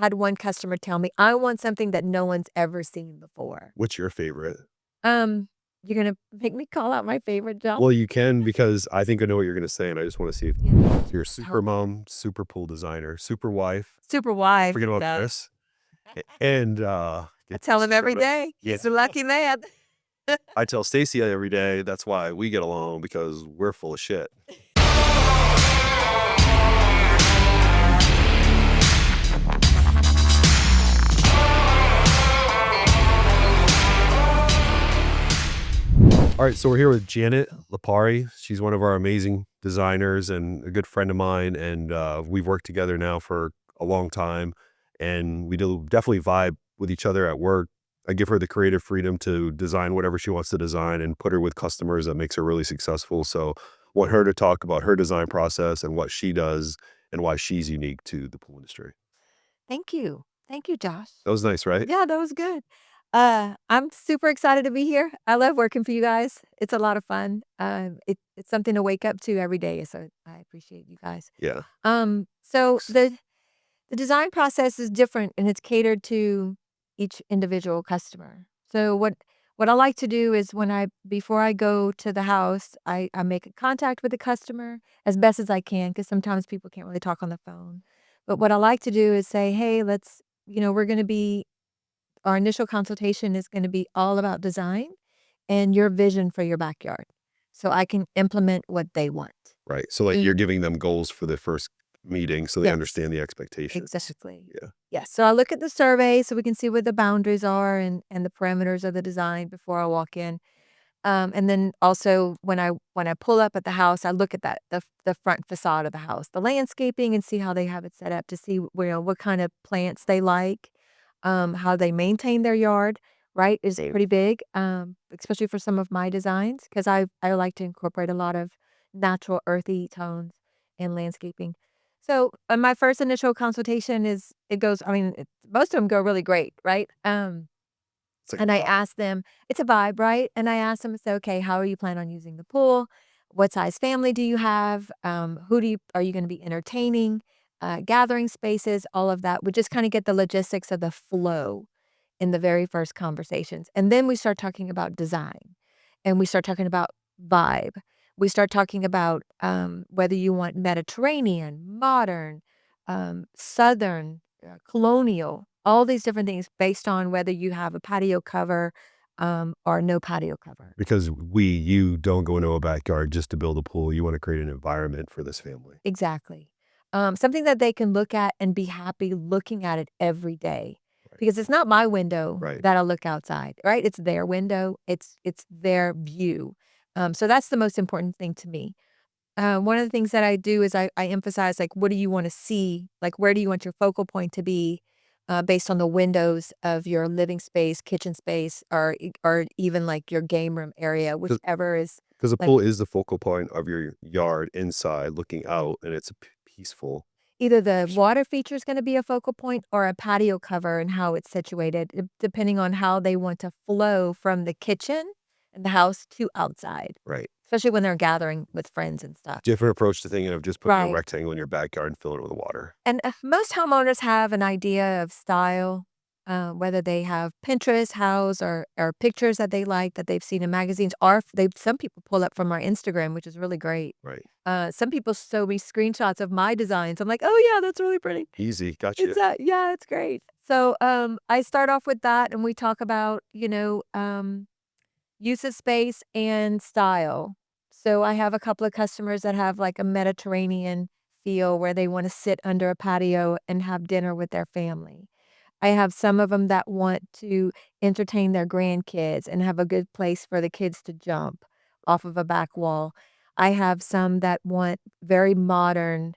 had one customer tell me, "I want something that no one's ever seen before." What's your favorite? You're gonna make me call out my favorite, John? Well, you can because I think I know what you're gonna say, and I just wanna see if Yeah. so you're super mom, super pool designer, super wife, Super wife, forget about no. Chris, and, I get tell him every shut up. day. Yeah. He's a lucky man. I tell Stacy every day, that's why we get along because we're full of shit. All right, so we're here with Janet Lipari. She's one of our amazing designers and a good friend of mine, and we've worked together now for a long time, and we do definitely vibe with each other at work. I give her the creative freedom to design whatever she wants to design and put her with customers that makes her really successful. So, want her to talk about her design process and what she does and why she's unique to the pool industry. Thank you. Thank you, Josh. That was nice, right? Yeah, that was good. I'm super excited to be here. I love working for you guys. It's a lot of fun. It's something to wake up to every day, so I appreciate you guys. Yeah. So the design process is different and it's catered to each individual customer. So what I like to do is before I go to the house, I make a contact with the customer as best as I can because sometimes people can't really talk on the phone. But what I like to do is say, hey, we're going to be our initial consultation is gonna be all about design and your vision for your backyard, so I can implement what they want. Right. So, like, you're giving them goals for the first meeting so they Yes, understand the expectations. exactly. Yeah. Yes, so I look at the survey so we can see what the boundaries are and the parameters of the design before I walk in. And then also when I pull up at the house, I look at the front facade of the house, the landscaping, and see how they have it set up to see what kind of plants they like, how they maintain their yard, right, is pretty big, especially for some of my designs, 'cause I like to incorporate a lot of natural earthy tones in landscaping. So, my first initial consultation is it goes I mean, most of them go really great, right? It's like And a I vibe. asked them it's a vibe, right? And I asked them, I said, "Okay, how are you planning on using the pool? What size family do you have? Who do you are you gonna be entertaining? Gathering spaces?" All of that. We just kinda get the logistics of the flow in the very first conversations. And then we start talking about design, and we start talking about vibe. We start talking about, whether you want Mediterranean, modern, Southern, colonial, all these different things based on whether you have a patio cover, or no patio cover. Because you don't go into a backyard just to build a pool. You wanna create an environment for this family. Exactly. Something that they can look at and be happy looking at it every day, Right. because it's not my window Right. that I look outside, right? It's their window. It's their view. So that's the most important thing to me. One of the things that I do is I emphasize, like, what do you wanna see? Like, where do you want your focal point to be, based on the windows of your living space, kitchen space, or even, like, your game room area, whichever is, Because the like, pool is the focal point of your yard inside looking out, and it's peaceful. either the water feature is gonna be a focal point or a patio cover and how it's situated, depending on how they want to flow from the kitchen and the house to outside, Right. especially when they're gathering with friends and stuff. Different approach to thinking of just putting a Right. rectangle in your backyard and filling it with water. And, most homeowners have an idea of style, whether they have Pinterest house or pictures that they like that they've seen in magazines, or if they some people pull up from our Instagram, which is really great. Right. Some people show me screenshots of my designs. I'm like, "Oh, yeah, that's really pretty." Easy. Gotcha. Yeah, it's great. So, I start off with that, and we talk about, use of space and style. So I have a couple of customers that have like a Mediterranean feel where they want to sit under a patio and have dinner with their family. I have some of them that want to entertain their grandkids and have a good place for the kids to jump off of a back wall. I have some that want very modern,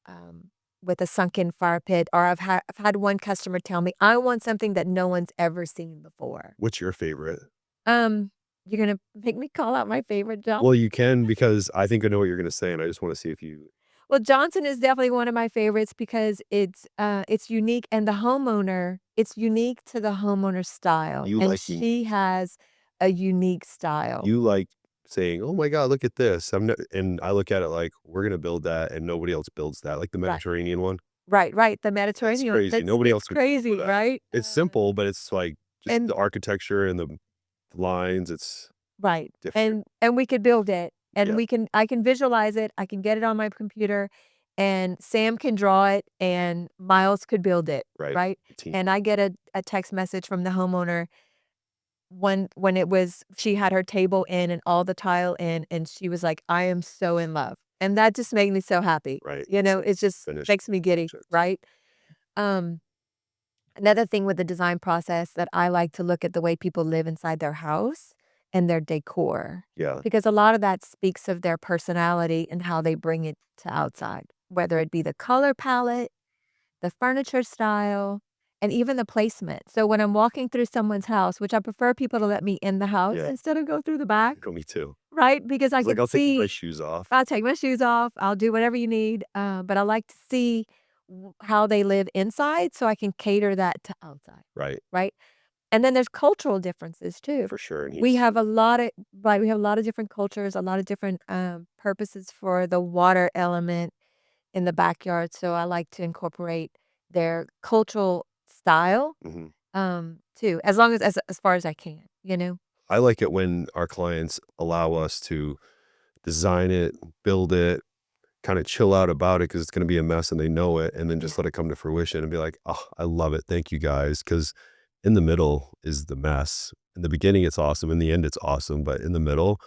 um, with a sunken fire pit, or I've had one customer tell me, "I want something that no one's ever seen before." What's your favorite? Um, you're gonna make me call out my favorite, John? Well, you can because I think I know what you're gonna say, and I just wanna see if you Well, Johnson is definitely one of my favorites because it's unique, and the homeowner it's unique to the homeowner's style, you and liking she has a unique style. you like saying, "Oh my god, look at this." And I look at it like, "We're gonna build that, and nobody else builds that," like the Right, Mediterranean one. Right, right, the It's Mediterranean, crazy. Nobody it's else would come up crazy, with that. right? It's simple, but it's like just And the architecture and the lines, it's right, different. and we could build it, and Yeah, I can visualize it, I can get it on my computer, and Sam can draw it, and Miles could build it, right. right? Team. And I get a text message from the homeowner when it was she had her table in and all the tile in, and she was like, "I am so in love." And that just made me so happy, Right. you It's know, like it just finished makes me giddy, project. right? Um, Another thing with the design process that I like to look at the way people live inside their house and their decor, Yeah, because a lot of that speaks of their personality and how they bring it to outside, whether it be the color palette, the furniture style, and even the placement. So when I'm walking through someone's house, which I prefer people to let me in the house yeah. instead of go through the back, Go me too. right? Because I It's like, can I'll take my see shoes off. I'll take my shoes off, I'll do whatever you need, but I like to see how they live inside so I can cater that to outside, Right, right? And then there's cultural differences too. for sure, and We he's have a lot of right, we have a lot of different cultures, a lot of different purposes for the water element in the backyard. So I like to incorporate their cultural style mhm. too, as long as far as I can, you know? I like it when our clients allow us to design it, build it, kinda chill out about it because it's gonna be a mess and they know it, and then Yeah. just let it come to fruition and be like, "Oh, I love it. Thank you guys." Because in the middle is the mess. In the beginning, it's awesome. In the end, it's awesome, but in the middle,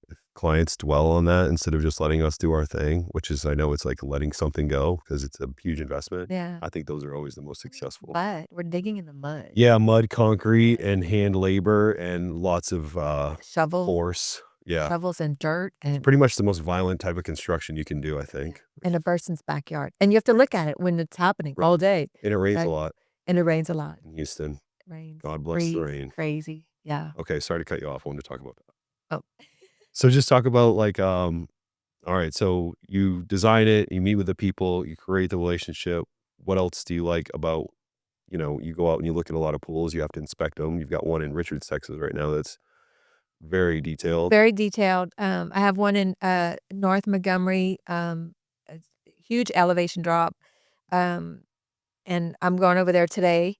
if clients dwell on that instead of just letting us do our thing, which is I know it's like letting something go because it's a huge investment. Yeah. I think those are always the most successful. But we're digging in the mud. Yeah, mud, concrete, and hand labor, and lots of, Shovels, force. Yeah. shovels and dirt It's and pretty much the most violent type of construction you can do, I yeah, think. in a person's backyard. And you have to look at it when it's happening Right. all day, And it rains a right? lot And it rains a lot. in Houston. Rains, God bless the freeze, rain. crazy. Yeah. Okay, sorry to cut you off. I wanted to talk about that. Oh, So just talk about like, all right, so you design it, you meet with the people, you create the relationship. What else do you like about, you go out and you look at a lot of pools, you have to inspect them. You've got one in Richards, Texas right now that's very detailed. very detailed. I have one in North Montgomery, a huge elevation drop. Um, and I'm going over there today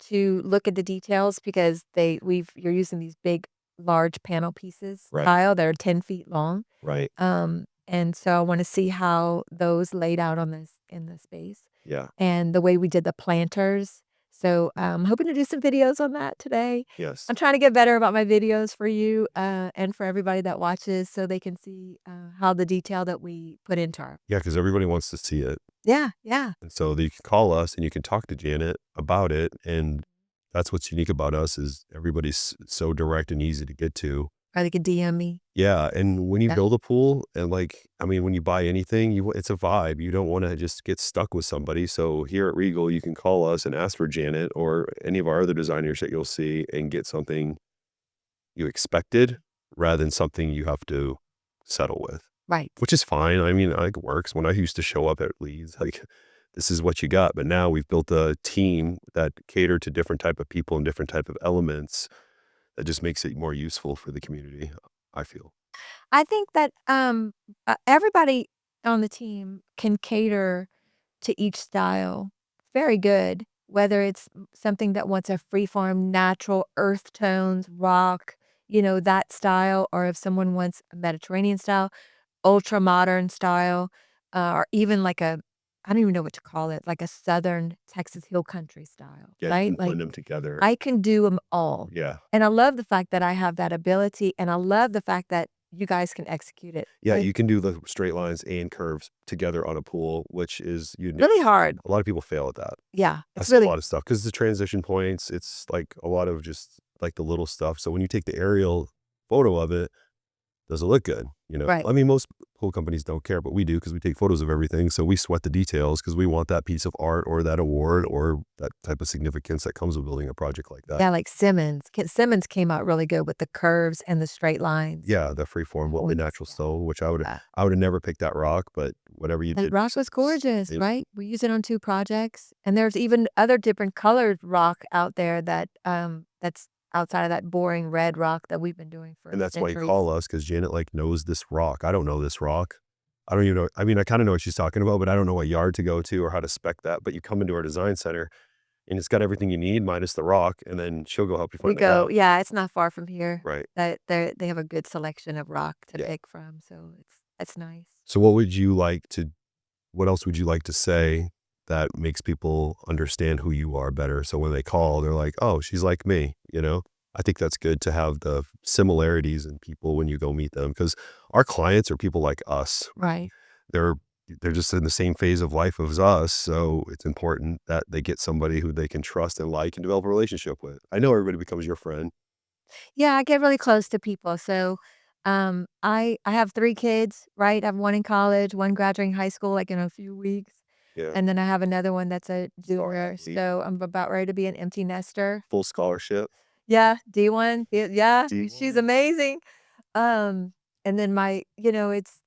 to look at the details because you're using these big, large panel pieces Right. tile that are 10 feet long. Right. And so I wanna see how those laid out on this in the space Yeah. and the way we did the planters. So, I'm hoping to do some videos on that today. Yes. I'm trying to get better about my videos for you, and for everybody that watches so they can see, how the detail that we put into our Yeah, because everybody wants to see it. yeah, yeah. And so you can call us and you can talk to Janet about it. And that's what's unique about us is everybody's so direct and easy to get to. Or they could DM me. Yeah, and when you Yeah. build a pool and like, I mean, when you buy anything, it's a vibe. You don't want to just get stuck with somebody. So here at Regal, you can call us and ask for Janet or any of our other designers that you'll see and get something you expected rather than something you have to settle with. Right. Which is fine. I mean, like, it works. When I used to show up at leads, like, this is what you got. But now we've built a team that cater to different type of people and different type of elements that just makes it more useful for the community, I feel. I think that, everybody on the team can cater to each style very good, whether it's something that wants a freeform, natural earth tones, rock, that style, or if someone wants a Mediterranean style, ultra modern style, or even like I don't even know what to call it, like a Southern Texas Hill Country style, Yeah, you right? can Like blend them together. I can do them all. Yeah. And I love the fact that I have that ability, and I love the fact that you guys can execute it. Yeah, Like, you can do the straight lines and curves together on a pool, which is unique. really hard. A lot of people fail at that. Yeah, I it's see a really lot of stuff because the transition points, it's like a lot of just like the little stuff. So when you take the aerial photo of it, does it look good? right. I mean, most pool companies don't care, but we do because we take photos of everything. So we sweat the details because we want that piece of art or that award or that type of significance that comes with building a project like that. Yeah, like Simmons. Simmons came out really good with the curves and the straight lines. Yeah, the freeform, the Points, natural stone, which I would yeah. I would have never picked that rock, but whatever you That did, rock was gorgeous, it- right? We use it on 2 projects, and there's even other different colored rock out there that's outside of that boring red rock that we've been doing for and that's why you centuries. call us because Janet like knows this rock. I don't know this rock. I don't even know. I mean, I kind of know what she's talking about, but I don't know what yard to go to or how to spec that. But you come into our design center and it's got everything you need minus the rock, and then she'll go help you We find the go rock. yeah, it's not far from here. Right. That they have a good selection of rock to Yeah. pick from, so it's nice. So what else would you like to say that makes people understand who you are better? So when they call, they're like, "Oh, she's like me," you know? I think that's good to have the similarities in people when you go meet them because our clients are people like us. Right. They're they're just in the same phase of life as us, so it's important that they get somebody who they can trust and like and develop a relationship with. I know everybody becomes your friend. Yeah, I get really close to people. So, I have 3 kids, right? I have 1 in college, 1 graduating high school, like, in a few weeks, Yeah. and then I have another one that's a Star junior, athlete, so I'm about ready to be an empty nester. full scholarship. Yeah, D1, yeah, she's D1. amazing. Um, and then it's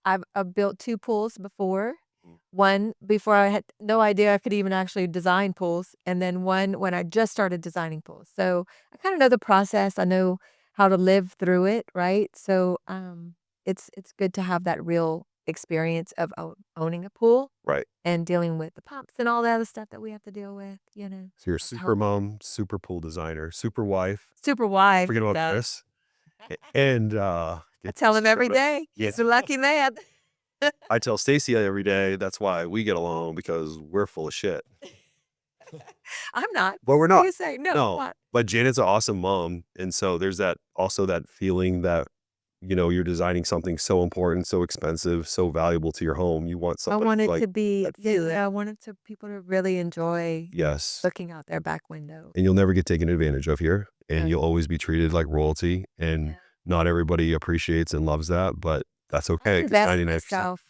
I've built 2 pools before. Mm. One before I had no idea I could even actually design pools, and then one when I just started designing pools. So, I kinda know the process, I know how to live through it, right? So, it's good to have that real experience of owning a pool Right. and dealing with the pumps and all the other stuff that we have to deal with, So you're as super homeowners. mom, super pool designer, super wife. Super wife, Forget about yeah. Chris. And, I get tell him every everybody day, yeah. he's a lucky man. I tell Stacy every day, that's why we get along because we're full of shit. I'm not. But we're What not. do you say? No, I'm No. not. But Janet's an awesome mom, and so there's that feeling that, you're designing something so important, so expensive, so valuable to your home. You want I somebody want it like to be that feel it. I wanted to people to really enjoy Yes. looking out their back window. And you'll never get taken advantage of here, and No. you'll always be treated like royalty, and Yeah. not everybody appreciates and loves that, but that's I okay because invest 99%. myself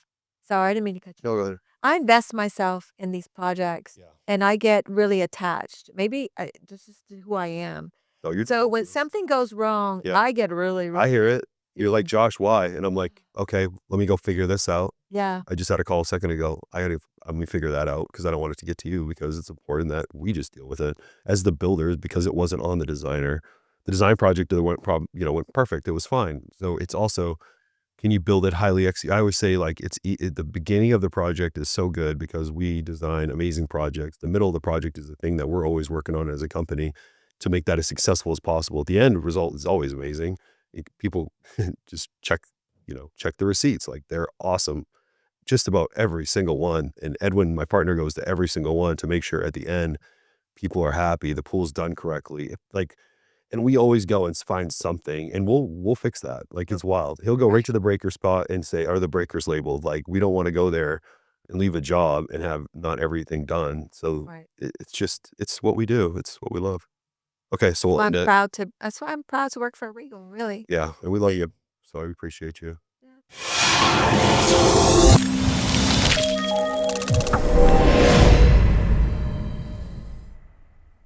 sorry, I didn't mean to cut you No, off. go ahead. I invest myself in these projects, Yeah. and I get really attached. Maybe this is who I am. No, you're So when something goes wrong, yeah. I get really, I really hear it. You're like, yeah. "Josh, why?" And I'm like, "Okay, let me go figure this out." Yeah. I just had a call a second ago. Let me figure that out because I don't want it to get to you because it's important that we just deal with it as the builders because it wasn't on the designer. The design project went perfect. It was fine. So it's also, can you build it highly I always say like the beginning of the project is so good because we design amazing projects. The middle of the project is the thing that we're always working on as a company to make that as successful as possible. The end result is always amazing. People just check the receipts. Like they're awesome. Just about every single one. And Edwin, my partner, goes to every single one to make sure at the end people are happy, the pool's done correctly. And we always go and find something, and we'll fix that. Like it's wild. He'll go right Right. to the breaker spot and say, "Are the breakers labeled?" Like we don't want to go there and leave a job and have not everything done. So Right. it's what we do. It's what we love. Okay, so we'll Well, end it. that's why I'm proud to work for Regal, really. Yeah, and we love you. So I appreciate you. Yeah.